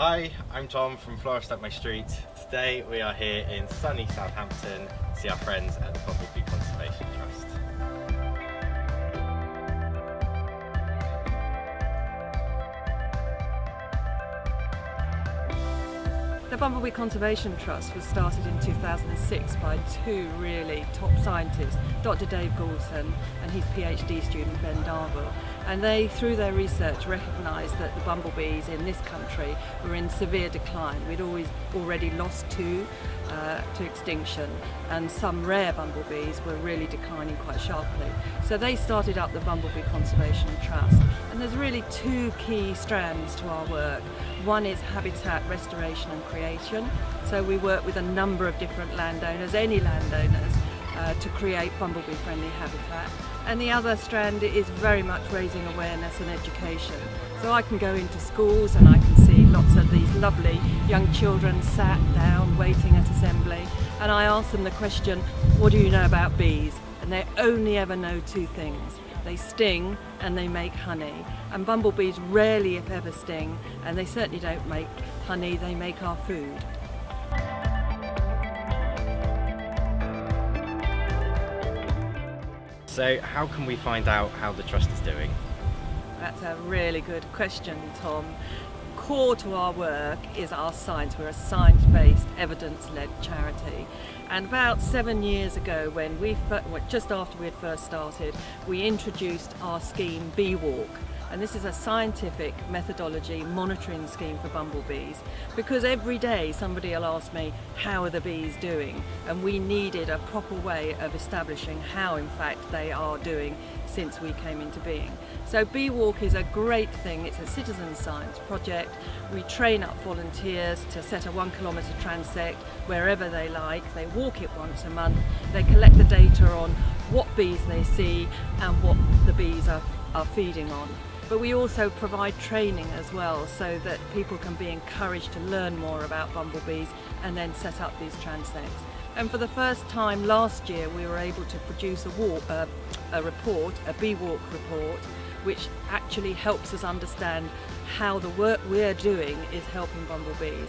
Hi, I'm Tom from Florist Up My Street. Today we are here in sunny Southampton to see our friends at the Bumblebee Conservation Trust. The Bumblebee Conservation Trust was started in 2006 by two really top scientists, Dr. Dave Goulson and his PhD student Ben Darville. And they, through their research, recognised that the bumblebees in this country were in severe decline. We'd already lost two to extinction, and some rare bumblebees were really declining quite sharply. So they started up the Bumblebee Conservation Trust. And there's really two key strands to our work. One is habitat restoration and creation. So we work with a number of different landowners, any landowners, to create bumblebee-friendly habitat. And the other strand is very much raising awareness and education. So I can go into schools and I can see lots of these lovely young children sat down waiting at assembly, and I ask them the question, what do you know about bees? And they only ever know two things. They sting and they make honey. And bumblebees rarely if ever sting, and they certainly don't make honey, they make our food. So how can we find out how the Trust is doing? That's a really good question, Tom. Core to our work is our science. We're a science-based, evidence-led charity. And about 7 years ago, when just after we had first started, we introduced our scheme Bee Walk. And this is a scientific methodology monitoring scheme for bumblebees, because every day somebody will ask me, how are the bees doing? And we needed a proper way of establishing how in fact they are doing since we came into being. So Bee Walk is a great thing. It's a citizen science project. We train up volunteers to set a 1 kilometre transect wherever they like. They walk it once a month. They collect the data on what bees they see and what the bees are feeding on. But we also provide training as well, so that people can be encouraged to learn more about bumblebees and then set up these transects. And for the first time last year, we were able to produce a report, a Bee Walk report, which actually helps us understand how the work we're doing is helping bumblebees.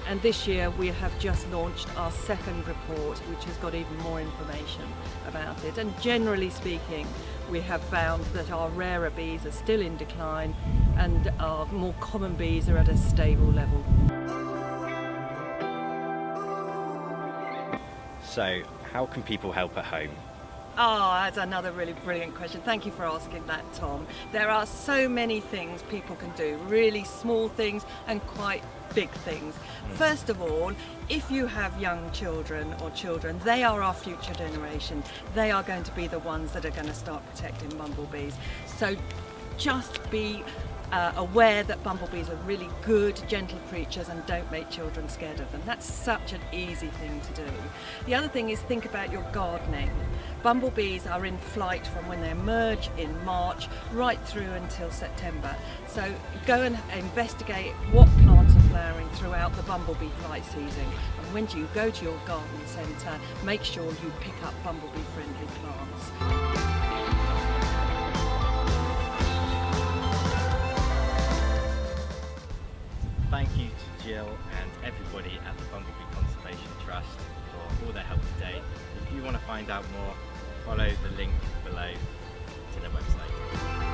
And this year we have just launched our second report, which has got even more information about it. And generally speaking, we have found that our rarer bees are still in decline and our more common bees are at a stable level. So how can people help at home? Oh, that's another really brilliant question. Thank you for asking that, Tom. There are so many things people can do, really small things and quite big things. First of all, if you have young children or children, they are our future generation. They are going to be the ones that are going to start protecting bumblebees. So just be aware that bumblebees are really good, gentle creatures and don't make children scared of them. That's such an easy thing to do. The other thing is think about your gardening. Bumblebees are in flight from when they emerge in March right through until September. So go and investigate what plants are flowering throughout the bumblebee flight season. And when you go to your garden centre, make sure you pick up bumblebee friendly plants. Thank you to Jill and everybody at the Bumblebee Conservation Trust for all their help today. If you want to find out more, follow the link below to their website.